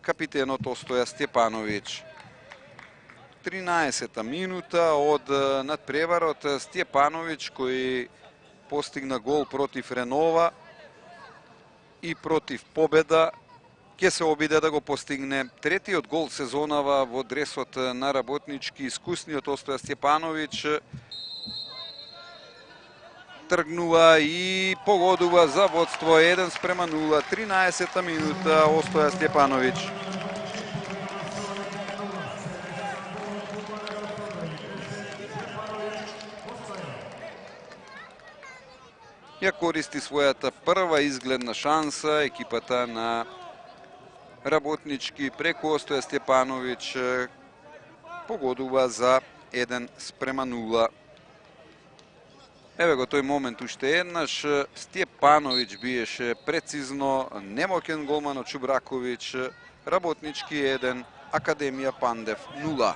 капитенот Остоја Стјепановиќ. 13-та минута од надпреварот. Стјепановиќ кој постигна гол против Ренова и против Победа, ќе се обиде да го постигне третиот гол сезонава во дресот на Работнички. Искусниот Остоја Стјепановиќ тргнува и погодува за водство 1:0. 13-та минута, Остоја Стјепановиќ. Ја користи својата прва изгледна шанса екипата на Работнички преку Остоја Стјепановиќ погодува за 1:0. Еве го тој момент уште еднаш. Стјепановиќ биеше прецизно, немоќен голманот Чубраковиќ. Работнички 1, Академија Пандев 0.